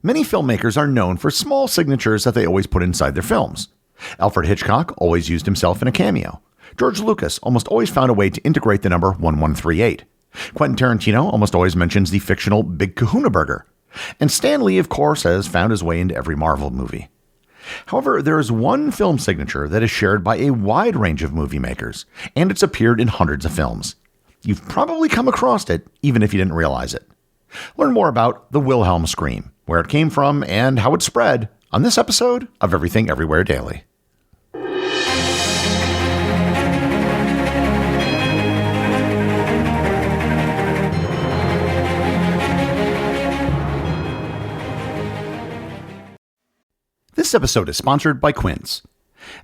Many filmmakers are known for small signatures that they always put inside their films. Alfred Hitchcock always used himself in a cameo. George Lucas almost always found a way to integrate the number 1138. Quentin Tarrentino almost always mentions the fictional Big Kahuna Burger. And Stan Lee, of course, has found his way into every Marvel movie. However, there is one film signature that is shared by a wide range of movie makers, and it's appeared in hundreds of films. You've probably come across it, even if you didn't realize it. Learn more about the Wilhelm Scream, where it came from, and how it spread on this episode of Everything Everywhere Daily. This episode is sponsored by Quince.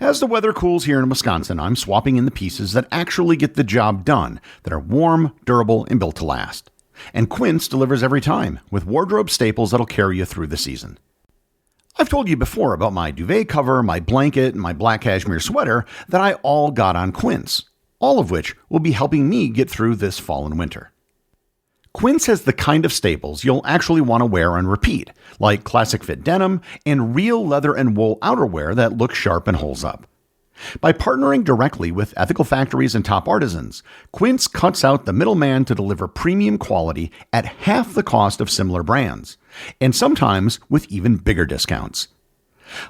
As the weather cools here in Wisconsin, I'm swapping in the pieces that actually get the job done, that are warm, durable, and built to last. And Quince delivers every time, with wardrobe staples that'll carry you through the season. I've told you before about my duvet cover, my blanket, and my black cashmere sweater that I all got on Quince, all of which will be helping me get through this fall and winter. Quince has the kind of staples you'll actually want to wear and repeat, like classic fit denim and real leather and wool outerwear that looks sharp and holds up. By partnering directly with ethical factories and top artisans, Quince cuts out the middleman to deliver premium quality at half the cost of similar brands, and sometimes with even bigger discounts.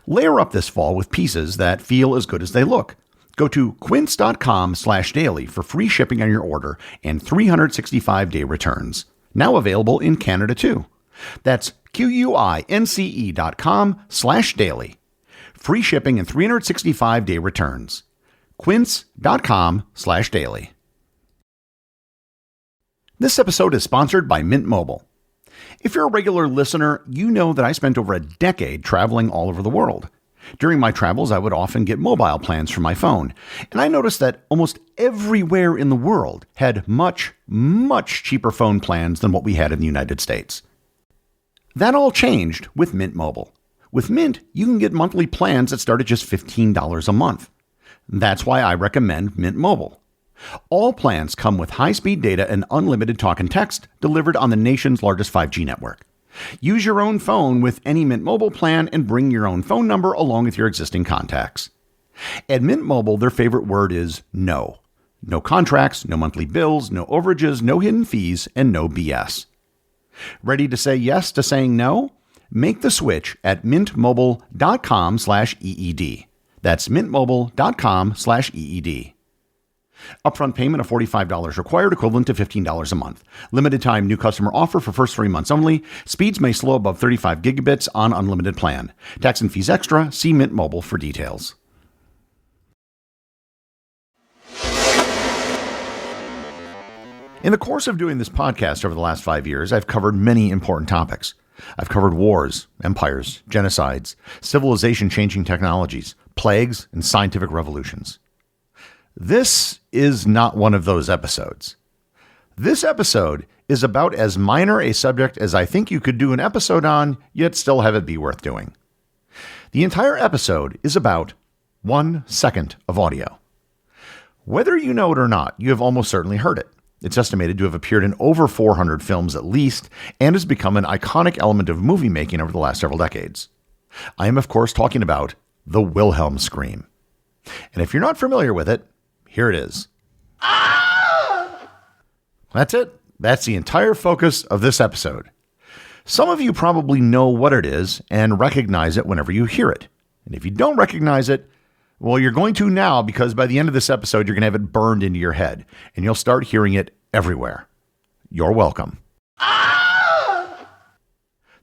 Layer up this fall with pieces that feel as good as they look. Go to quince.com/daily for free shipping on your order and 365-day returns. Now available in Canada too. That's QUINCE.com/daily. Free shipping and 365-day returns. Quince.com/daily. This episode is sponsored by Mint Mobile. If you're a regular listener, you know that I spent over a decade traveling all over the world. During my travels, I would often get mobile plans from my phone, and I noticed that almost everywhere in the world had much, much cheaper phone plans than what we had in the United States. That all changed with Mint Mobile. With Mint, you can get monthly plans that start at just $15 a month. That's why I recommend Mint Mobile. All plans come with high-speed data and unlimited talk and text delivered on the nation's largest 5G network. Use your own phone with any Mint Mobile plan and bring your own phone number along with your existing contacts. At Mint Mobile, their favorite word is no. No contracts, no monthly bills, no overages, no hidden fees, and no BS. Ready to say yes to saying no? Make the switch at mintmobile.com/EED. That's mintmobile.com/EED. Upfront payment of $45 required, equivalent to $15 a month. Limited time new customer offer for first 3 months only. Speeds may slow above 35 gigabits on unlimited plan. Tax and fees extra. See Mint Mobile for details. In the course of doing this podcast over the last 5 years, I've covered many important topics. I've covered wars, empires, genocides, civilization-changing technologies, plagues, and scientific revolutions. This is not one of those episodes. This episode is about as minor a subject as I think you could do an episode on, yet still have it be worth doing. The entire episode is about 1 second of audio. Whether you know it or not, you have almost certainly heard it. It's estimated to have appeared in over 400 films at least, and has become an iconic element of movie making over the last several decades. I am, of course, talking about the Wilhelm Scream. And if you're not familiar with it, here it is. That's it. That's the entire focus of this episode. Some of you probably know what it is and recognize it whenever you hear it. And if you don't recognize it, well, you're going to now, because by the end of this episode, you're going to have it burned into your head, and you'll start hearing it everywhere. You're welcome.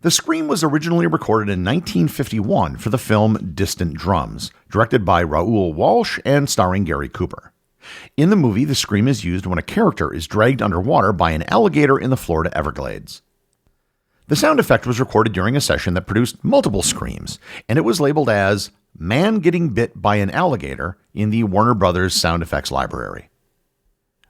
The Scream was originally recorded in 1951 for the film Distant Drums, directed by Raoul Walsh and starring Gary Cooper. In the movie, the scream is used when a character is dragged underwater by an alligator in the Florida Everglades. The sound effect was recorded during a session that produced multiple screams, and it was labeled as Man Getting Bit by an Alligator in the Warner Brothers sound effects library.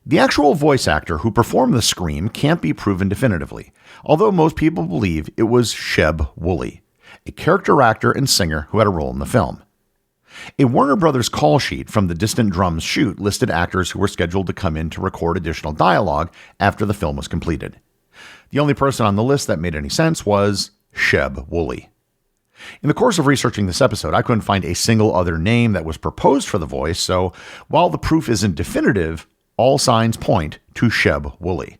The actual voice actor who performed the scream can't be proven definitively, although most people believe it was Sheb Wooley, a character actor and singer who had a role in the film. A Warner Brothers call sheet from the Distant Drums shoot listed actors who were scheduled to come in to record additional dialogue after the film was completed. The only person on the list that made any sense was Sheb Woolley. In the course of researching this episode, I couldn't find a single other name that was proposed for the voice, so while the proof isn't definitive, all signs point to Sheb Woolley.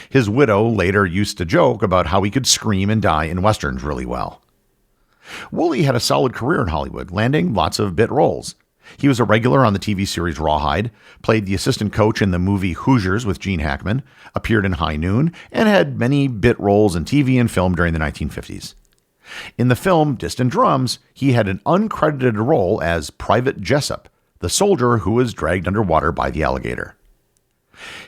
His widow later used to joke about how he could scream and die in westerns really well. Woolley had a solid career in Hollywood, landing lots of bit roles. He was a regular on the TV series Rawhide, played the assistant coach in the movie Hoosiers with Gene Hackman, appeared in High Noon, and had many bit roles in TV and film during the 1950s. In the film Distant Drums, he had an uncredited role as Private Jessup, the soldier who was dragged underwater by the alligator.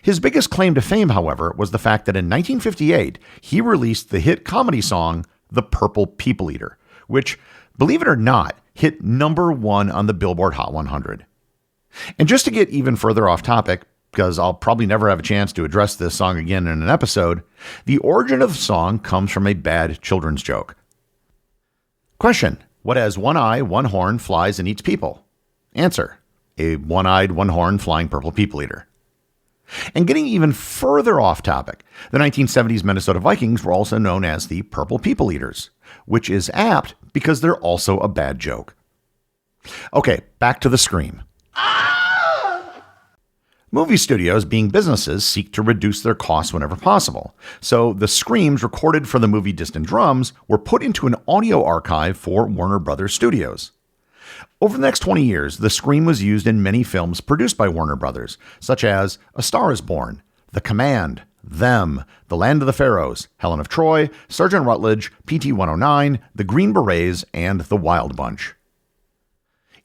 His biggest claim to fame, however, was the fact that in 1958, he released the hit comedy song The Purple People Eater, which, believe it or not, hit number 1 on the Billboard Hot 100. And just to get even further off topic, because I'll probably never have a chance to address this song again in an episode, the origin of the song comes from a bad children's joke. Question: what has one eye, one horn, flies, and eats people? Answer: a one-eyed, one-horn flying purple people eater. And getting even further off topic, the 1970s Minnesota Vikings were also known as the Purple People Eaters, which is apt because they're also a bad joke. Okay, back to the Scream. Movie studios, being businesses, seek to reduce their costs whenever possible. So the screams recorded for the movie Distant Drums were put into an audio archive for Warner Brothers Studios. Over the next 20 years, the scream was used in many films produced by Warner Brothers, such as A Star is Born, The Command, Them, The Land of the Pharaohs, Helen of Troy, Sergeant Rutledge, PT-109, The Green Berets, and The Wild Bunch.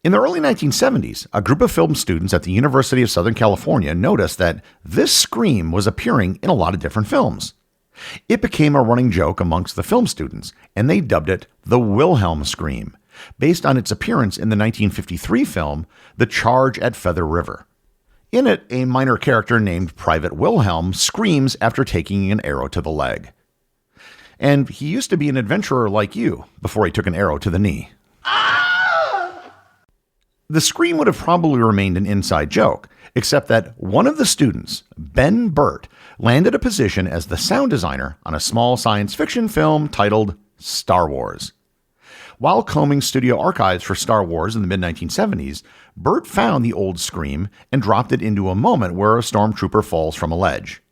In the early 1970s, a group of film students at the University of Southern California noticed that this scream was appearing in a lot of different films. It became a running joke amongst the film students, and they dubbed it the Wilhelm Scream, based on its appearance in the 1953 film The Charge at Feather River. In it, a minor character named Private Wilhelm screams after taking an arrow to the leg. And he used to be an adventurer like you before he took an arrow to the knee. The scream would have probably remained an inside joke, except that one of the students, Ben Burt, landed a position as the sound designer on a small science fiction film titled Star Wars. While combing studio archives for Star Wars in the mid-1970s, Burt found the old scream and dropped it into a moment where a stormtrooper falls from a ledge.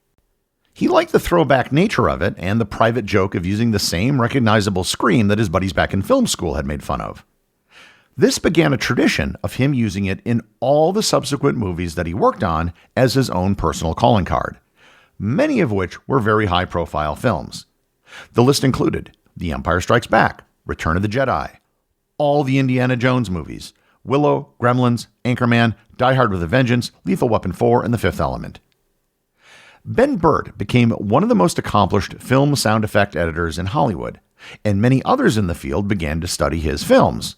He liked the throwback nature of it and the private joke of using the same recognizable scream that his buddies back in film school had made fun of. This began a tradition of him using it in all the subsequent movies that he worked on as his own personal calling card, many of which were very high-profile films. The list included The Empire Strikes Back, Return of the Jedi, all the Indiana Jones movies, Willow, Gremlins, Anchorman, Die Hard with a Vengeance, Lethal Weapon 4, and The Fifth Element. Ben Burt became one of the most accomplished film sound effect editors in Hollywood, and many others in the field began to study his films.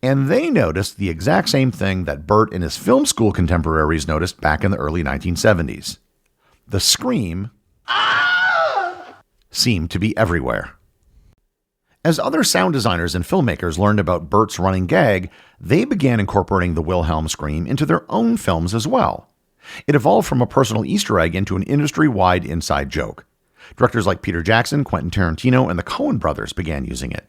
And they noticed the exact same thing that Burt and his film school contemporaries noticed back in the early 1970s. The scream seemed to be everywhere. As other sound designers and filmmakers learned about Burt's running gag, they began incorporating the Wilhelm Scream into their own films as well. It evolved from a personal Easter egg into an industry-wide inside joke. Directors like Peter Jackson, Quentin Tarrentino, and the Coen brothers began using it.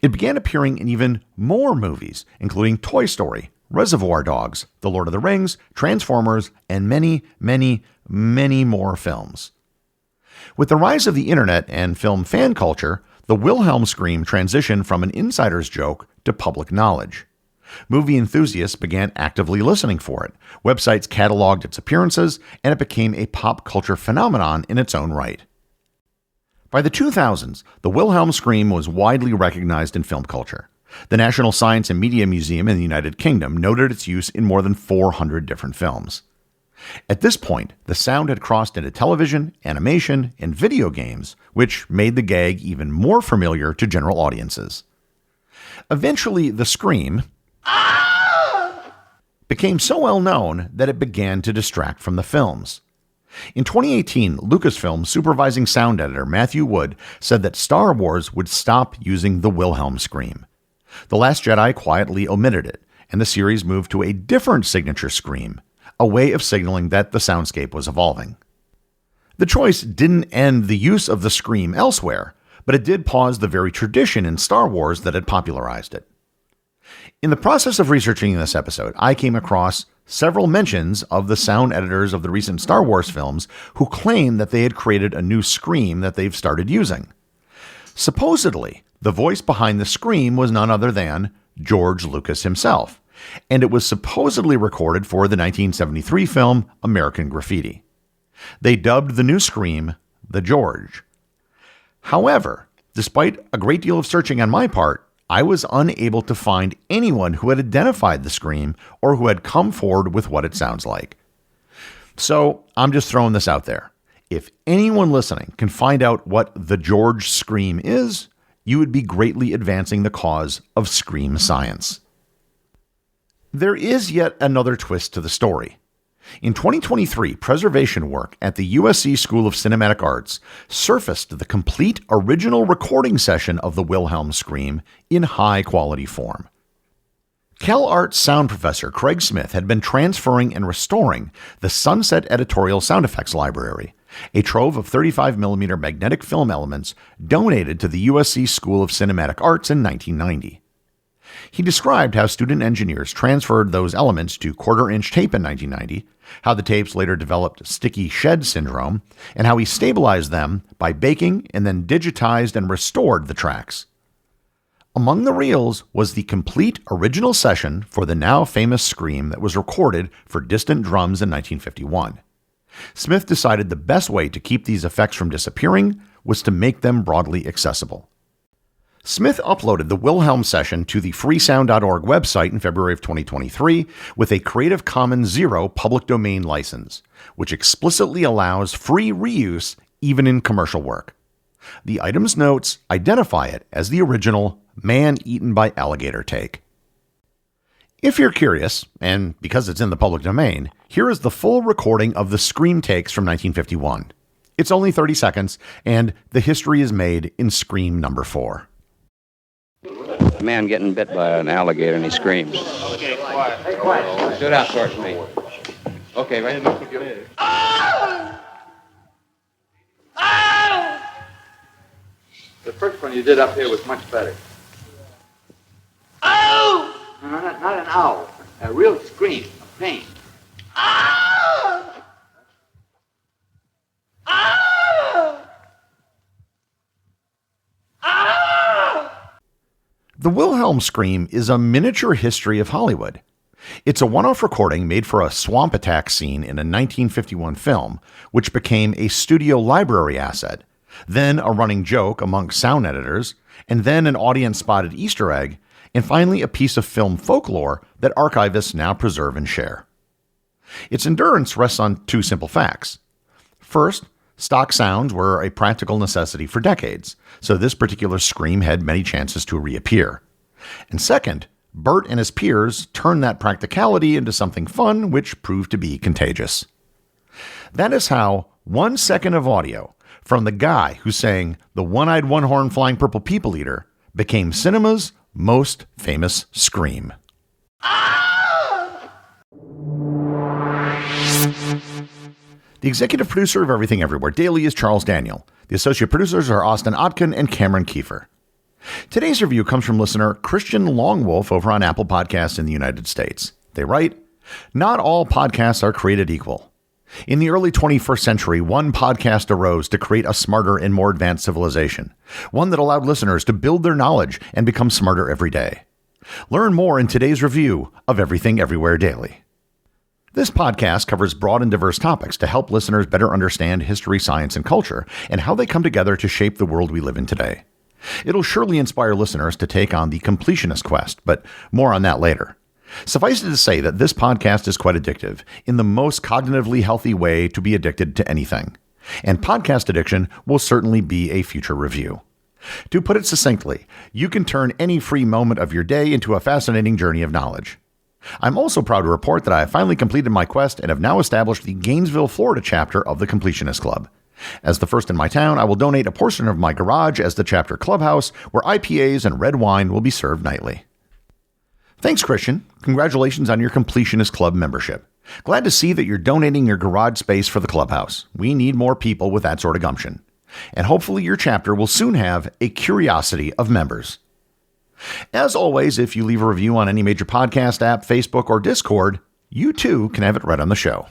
It began appearing in even more movies, including Toy Story, Reservoir Dogs, The Lord of the Rings, Transformers, and many, many, many more films. With the rise of the internet and film fan culture, the Wilhelm Scream transitioned from an insider's joke to public knowledge. Movie enthusiasts began actively listening for it, websites cataloged its appearances, and it became a pop culture phenomenon in its own right. By the 2000s, the Wilhelm Scream was widely recognized in film culture. The National Science and Media Museum in the United Kingdom noted its use in more than 400 different films. At this point, the sound had crossed into television, animation, and video games, which made the gag even more familiar to general audiences. Eventually, the scream became so well known that it began to distract from the films. In 2018, Lucasfilm supervising sound editor Matthew Wood said that Star Wars would stop using the Wilhelm Scream. The Last Jedi quietly omitted it, and the series moved to a different signature scream, a way of signaling that the soundscape was evolving. The choice didn't end the use of the scream elsewhere, but it did pause the very tradition in Star Wars that had popularized it. In the process of researching this episode, I came across several mentions of the sound editors of the recent Star Wars films who claimed that they had created a new scream that they've started using. Supposedly, the voice behind the scream was none other than George Lucas himself, and it was supposedly recorded for the 1973 film American Graffiti. They dubbed the new scream the George. However, despite a great deal of searching on my part, I was unable to find anyone who had identified the scream or who had come forward with what it sounds like. So I'm just throwing this out there. If anyone listening can find out what the George scream is, you would be greatly advancing the cause of scream science. There is yet another twist to the story. In 2023, preservation work at the USC School of Cinematic Arts surfaced the complete original recording session of the Wilhelm Scream in high-quality form. CalArts sound professor Craig Smith had been transferring and restoring the Sunset Editorial Sound Effects Library, a trove of 35mm magnetic film elements donated to the USC School of Cinematic Arts in 1990. He described how student engineers transferred those elements to quarter-inch tape in 1990, how the tapes later developed sticky shed syndrome, and how he stabilized them by baking and then digitized and restored the tracks. Among the reels was the complete original session for the now famous scream that was recorded for Distant Drums in 1951. Smith decided the best way to keep these effects from disappearing was to make them broadly accessible. Smith uploaded the Wilhelm session to the freesound.org website in February of 2023 with a Creative Commons Zero public domain license, which explicitly allows free reuse even in commercial work. The item's notes identify it as the original Man Eaten by Alligator take. If you're curious, and because it's in the public domain, here is the full recording of the Scream takes from 1951. It's only 30 seconds, and the history is made in Scream number 4. A man getting bit by an alligator and he screams. Okay, quiet. Hey, quiet. Stood out towards me. Okay, right. Oh! Oh! The first one you did up here was much better. Oh! No, not an owl. A real scream of pain. Oh! Oh! Oh! The Wilhelm Scream is a miniature history of Hollywood. It's a one-off recording made for a swamp attack scene in a 1951 film, which became a studio library asset, then a running joke among sound editors, and then an audience-spotted Easter egg, and finally a piece of film folklore that archivists now preserve and share. Its endurance rests on two simple facts. First, stock sounds were a practical necessity for decades, so this particular scream had many chances to reappear. And second, Bert and his peers turned that practicality into something fun, which proved to be contagious. That is how 1 second of audio from the guy who sang the One-Eyed One-Horn Flying Purple People Eater became cinema's most famous scream. The executive producer of Everything Everywhere Daily is Charles Daniel. The associate producers are Austin Oetken and Cameron Kieffer. Today's review comes from listener Christian Longwolf over on Apple Podcasts in the United States. They write, "Not all podcasts are created equal. In the early 21st century, one podcast arose to create a smarter and more advanced civilization, one that allowed listeners to build their knowledge and become smarter every day. Learn more in today's review of Everything Everywhere Daily." This podcast covers broad and diverse topics to help listeners better understand history, science, and culture, and how they come together to shape the world we live in today. It'll surely inspire listeners to take on the completionist quest, but more on that later. Suffice it to say that this podcast is quite addictive, in the most cognitively healthy way to be addicted to anything. And podcast addiction will certainly be a future review. To put it succinctly, you can turn any free moment of your day into a fascinating journey of knowledge. I'm also proud to report that I have finally completed my quest and have now established the Gainesville, Florida chapter of the Completionist Club. As the first in my town, I will donate a portion of my garage as the chapter clubhouse, where IPAs and red wine will be served nightly. Thanks, Christian. Congratulations on your Completionist Club membership. Glad to see that you're donating your garage space for the clubhouse. We need more people with that sort of gumption. And hopefully your chapter will soon have a curiosity of members. As always, if you leave a review on any major podcast app, Facebook, or Discord, you too can have it read on the show.